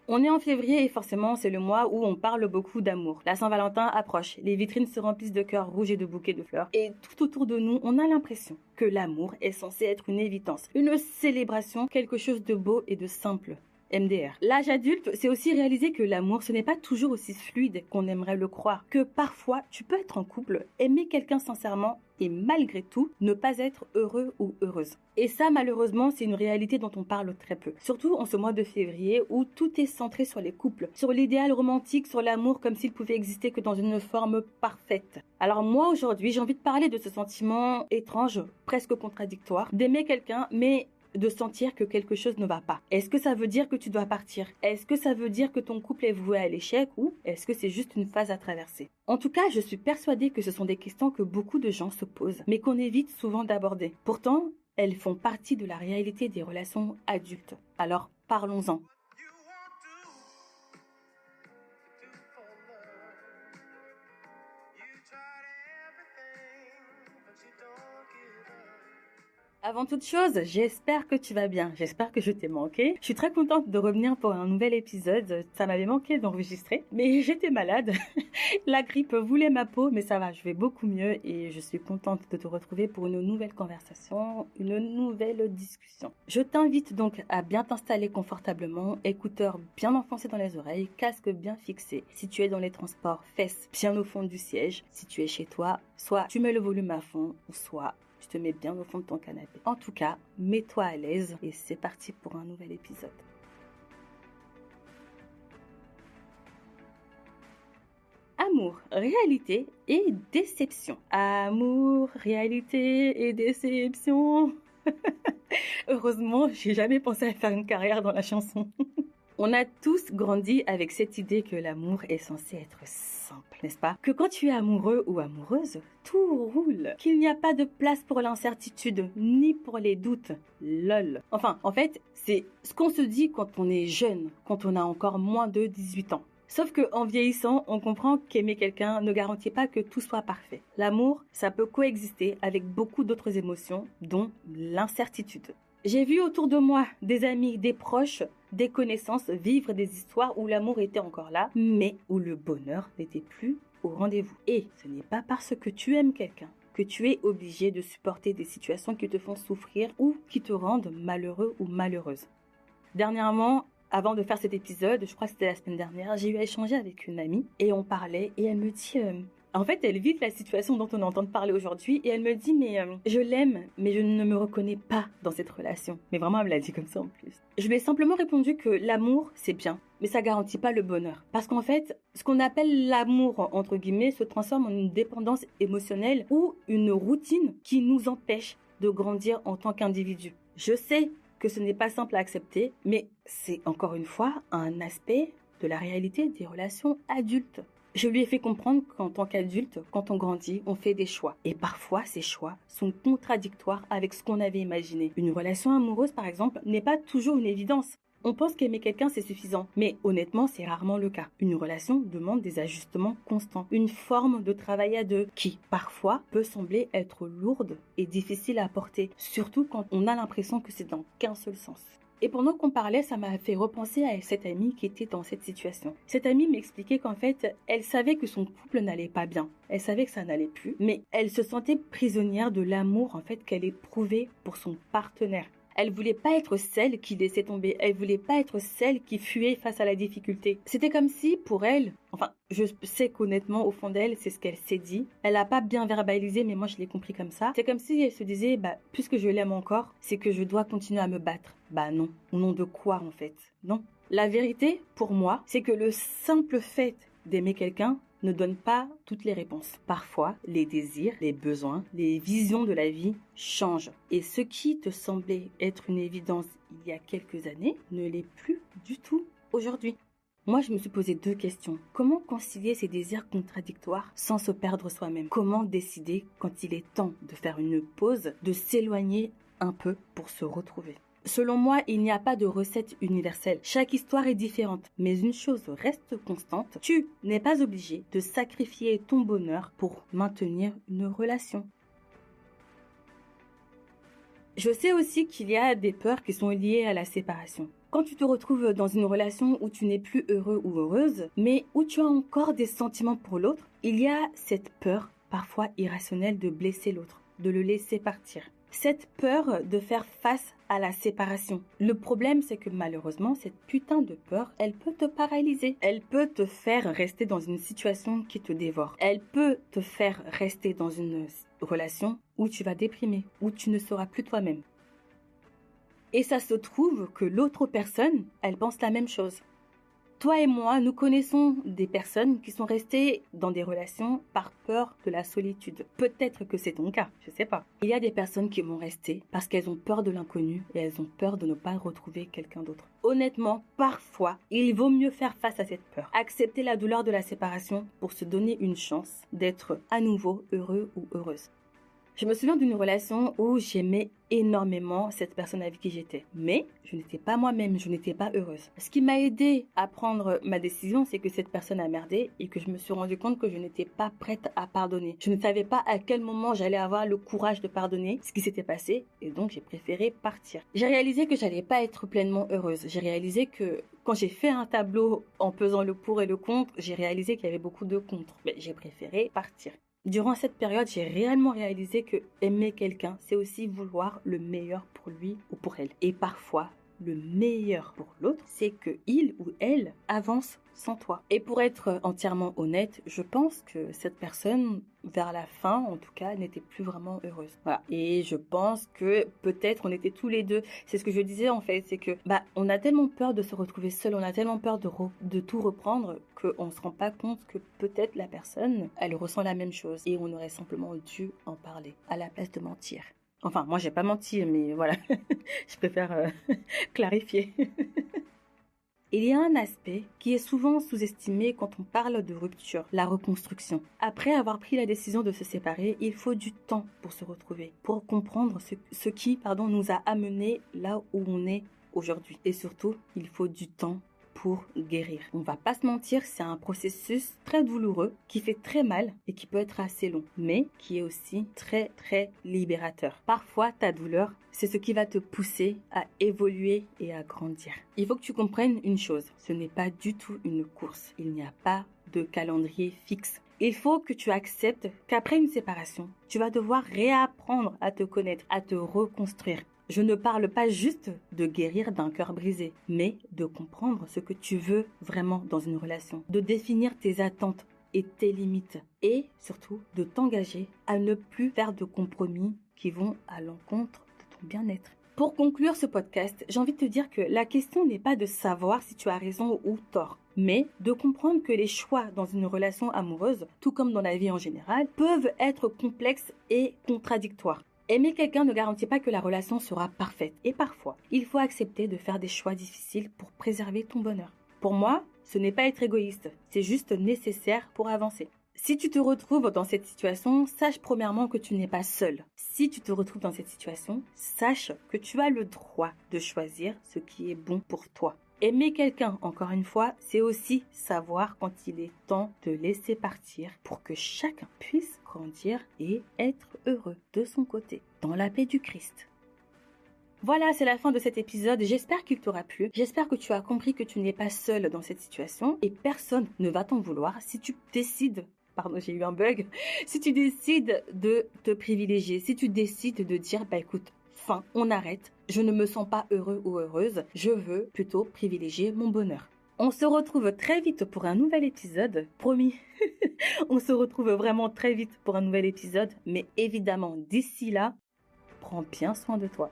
On est en février et forcément c'est le mois où on parle beaucoup d'amour. La Saint-Valentin approche, les vitrines se remplissent de cœurs rouges et de bouquets de fleurs. Et tout autour de nous, on a l'impression que l'amour est censé être une évidence, une célébration, quelque chose de beau et de simple. MDR. L'âge adulte, c'est aussi réaliser que l'amour, ce n'est pas toujours aussi fluide qu'on aimerait le croire. Que parfois, tu peux être en couple, aimer quelqu'un sincèrement et malgré tout, ne pas être heureux ou heureuse. Et ça, malheureusement, c'est une réalité dont on parle très peu. Surtout en ce mois de février où tout est centré sur les couples, sur l'idéal romantique, sur l'amour comme s'il pouvait exister que dans une forme parfaite. Alors moi, aujourd'hui, j'ai envie de parler de ce sentiment étrange, presque contradictoire, d'aimer quelqu'un, mais de sentir que quelque chose ne va pas. Est-ce que ça veut dire que tu dois partir? Est-ce que ça veut dire que ton couple est voué à l'échec ou est-ce que c'est juste une phase à traverser? En tout cas, je suis persuadée que ce sont des questions que beaucoup de gens se posent, mais qu'on évite souvent d'aborder. Pourtant, elles font partie de la réalité des relations adultes. Alors, parlons-en. Avant toute chose, j'espère que tu vas bien, j'espère que je t'ai manqué. Je suis très contente de revenir pour un nouvel épisode, ça m'avait manqué d'enregistrer, mais j'étais malade. La grippe voulait ma peau, mais ça va, je vais beaucoup mieux et je suis contente de te retrouver pour une nouvelle conversation, une nouvelle discussion. Je t'invite donc à bien t'installer confortablement, écouteurs bien enfoncés dans les oreilles, casque bien fixé. Si tu es dans les transports, fesses bien au fond du siège. Si tu es chez toi, soit tu mets le volume à fond, ou soit tu te mets bien au fond de ton canapé. En tout cas, mets-toi à l'aise et c'est parti pour un nouvel épisode. Amour, réalité et déception. Amour, réalité et déception. Heureusement, j'ai jamais pensé à faire une carrière dans la chanson. On a tous grandi avec cette idée que l'amour est censé être simple, n'est-ce pas? Que quand tu es amoureux ou amoureuse, tout roule. Qu'il n'y a pas de place pour l'incertitude, ni pour les doutes. Lol. Enfin, en fait, c'est ce qu'on se dit quand on est jeune, quand on a encore moins de 18 ans. Sauf que en vieillissant, on comprend qu'aimer quelqu'un ne garantit pas que tout soit parfait. L'amour, ça peut coexister avec beaucoup d'autres émotions, dont l'incertitude. J'ai vu autour de moi des amis, des proches, des connaissances vivre des histoires où l'amour était encore là, mais où le bonheur n'était plus au rendez-vous. Et ce n'est pas parce que tu aimes quelqu'un que tu es obligé de supporter des situations qui te font souffrir ou qui te rendent malheureux ou malheureuse. Dernièrement, avant de faire cet épisode, je crois que c'était la semaine dernière, j'ai eu à échanger avec une amie et on parlait et elle me dit... En fait, elle vit la situation dont on entend parler aujourd'hui et elle me dit mais je l'aime mais je ne me reconnais pas dans cette relation. Mais vraiment, elle me l'a dit comme ça en plus. Je lui ai simplement répondu que l'amour, c'est bien, mais ça garantit pas le bonheur. Parce qu'en fait, ce qu'on appelle l'amour, entre guillemets, se transforme en une dépendance émotionnelle ou une routine qui nous empêche de grandir en tant qu'individu. Je sais que ce n'est pas simple à accepter, mais c'est encore une fois un aspect de la réalité des relations adultes. Je lui ai fait comprendre qu'en tant qu'adulte, quand on grandit, on fait des choix. Et parfois, ces choix sont contradictoires avec ce qu'on avait imaginé. Une relation amoureuse, par exemple, n'est pas toujours une évidence. On pense qu'aimer quelqu'un, c'est suffisant. Mais honnêtement, c'est rarement le cas. Une relation demande des ajustements constants. Une forme de travail à deux qui, parfois, peut sembler être lourde et difficile à porter. Surtout quand on a l'impression que c'est dans qu'un seul sens. Et pendant qu'on parlait, ça m'a fait repenser à cette amie qui était dans cette situation. Cette amie m'expliquait qu'en fait, elle savait que son couple n'allait pas bien. Elle savait que ça n'allait plus, mais elle se sentait prisonnière de l'amour en fait qu'elle éprouvait pour son partenaire. Elle voulait pas être celle qui laissait tomber. Elle voulait pas être celle qui fuait face à la difficulté. C'était comme si, pour elle, enfin, je sais qu'honnêtement, au fond d'elle, c'est ce qu'elle s'est dit. Elle a pas bien verbalisé, mais moi, je l'ai compris comme ça. C'est comme si elle se disait, puisque je l'aime encore, c'est que je dois continuer à me battre. Non. Au nom de quoi, en fait? Non. La vérité, pour moi, c'est que le simple fait d'aimer quelqu'un ne donne pas toutes les réponses. Parfois, les désirs, les besoins, les visions de la vie changent. Et ce qui te semblait être une évidence il y a quelques années ne l'est plus du tout aujourd'hui. Moi, je me suis posé 2 questions. Comment concilier ces désirs contradictoires sans se perdre soi-même? Comment décider quand il est temps de faire une pause, de s'éloigner un peu pour se retrouver? Selon moi, il n'y a pas de recette universelle. Chaque histoire est différente. Mais une chose reste constante. Tu n'es pas obligé de sacrifier ton bonheur pour maintenir une relation. Je sais aussi qu'il y a des peurs qui sont liées à la séparation. Quand tu te retrouves dans une relation où tu n'es plus heureux ou heureuse, mais où tu as encore des sentiments pour l'autre, il y a cette peur, parfois irrationnelle, de blesser l'autre, de le laisser partir. Cette peur de faire face à la séparation. Le problème, c'est que malheureusement, cette putain de peur, elle peut te paralyser. Elle peut te faire rester dans une situation qui te dévore. Elle peut te faire rester dans une relation où tu vas déprimer, où tu ne seras plus toi-même. Et ça se trouve que l'autre personne, elle pense la même chose. Toi et moi, nous connaissons des personnes qui sont restées dans des relations par peur de la solitude. Peut-être que c'est ton cas, je sais pas. Il y a des personnes qui vont rester parce qu'elles ont peur de l'inconnu et elles ont peur de ne pas retrouver quelqu'un d'autre. Honnêtement, parfois, il vaut mieux faire face à cette peur. Accepter la douleur de la séparation pour se donner une chance d'être à nouveau heureux ou heureuse. Je me souviens d'une relation où j'aimais énormément cette personne avec qui j'étais. Mais je n'étais pas moi-même, je n'étais pas heureuse. Ce qui m'a aidé à prendre ma décision, c'est que cette personne a merdé et que je me suis rendu compte que je n'étais pas prête à pardonner. Je ne savais pas à quel moment j'allais avoir le courage de pardonner ce qui s'était passé et donc j'ai préféré partir. J'ai réalisé que j'allais pas être pleinement heureuse. J'ai réalisé que quand j'ai fait un tableau en pesant le pour et le contre, j'ai réalisé qu'il y avait beaucoup de contre. Mais j'ai préféré partir. Durant cette période, j'ai réellement réalisé que aimer quelqu'un, c'est aussi vouloir le meilleur pour lui ou pour elle. Et parfois, le meilleur pour l'autre, c'est que il ou elle avance sans toi. Et pour être entièrement honnête, je pense que cette personne, vers la fin, en tout cas, n'était plus vraiment heureuse. Voilà. Et je pense que peut-être on était tous les deux. C'est ce que je disais en fait, c'est que on a tellement peur de se retrouver seul, on a tellement peur de tout reprendre qu'on se rend pas compte que peut-être la personne, elle ressent la même chose et on aurait simplement dû en parler à la place de mentir. Enfin, moi, j'ai pas menti, mais voilà, je préfère clarifier. Il y a un aspect qui est souvent sous-estimé quand on parle de rupture, la reconstruction. Après avoir pris la décision de se séparer, il faut du temps pour se retrouver, pour comprendre ce qui nous a amenés là où on est aujourd'hui. Et surtout, il faut du temps pour guérir. On va pas se mentir, c'est un processus très douloureux qui fait très mal et qui peut être assez long, mais qui est aussi très très libérateur. Parfois, ta douleur, c'est ce qui va te pousser à évoluer et à grandir. Il faut que tu comprennes une chose, ce n'est pas du tout une course. Il n'y a pas de calendrier fixe. Il faut que tu acceptes qu'après une séparation, tu vas devoir réapprendre à te connaître, à te reconstruire. Je ne parle pas juste de guérir d'un cœur brisé, mais de comprendre ce que tu veux vraiment dans une relation, de définir tes attentes et tes limites, et surtout de t'engager à ne plus faire de compromis qui vont à l'encontre de ton bien-être. Pour conclure ce podcast, j'ai envie de te dire que la question n'est pas de savoir si tu as raison ou tort, mais de comprendre que les choix dans une relation amoureuse, tout comme dans la vie en général, peuvent être complexes et contradictoires. Aimer quelqu'un ne garantit pas que la relation sera parfaite et parfois, il faut accepter de faire des choix difficiles pour préserver ton bonheur. Pour moi, ce n'est pas être égoïste, c'est juste nécessaire pour avancer. Si tu te retrouves dans cette situation, sache premièrement que tu n'es pas seul. Si tu te retrouves dans cette situation, sache que tu as le droit de choisir ce qui est bon pour toi. Aimer quelqu'un, encore une fois, c'est aussi savoir quand il est temps de laisser partir pour que chacun puisse grandir et être heureux de son côté, dans la paix du Christ. Voilà, c'est la fin de cet épisode. J'espère qu'il t'aura plu. J'espère que tu as compris que tu n'es pas seul dans cette situation et personne ne va t'en vouloir si tu décides j'ai eu un bug. Si tu décides de te privilégier, si tu décides de dire, écoute, on arrête, je ne me sens pas heureux ou heureuse, je veux plutôt privilégier mon bonheur. On se retrouve très vite pour un nouvel épisode, promis. On se retrouve vraiment très vite pour un nouvel épisode, mais évidemment, d'ici là, prends bien soin de toi.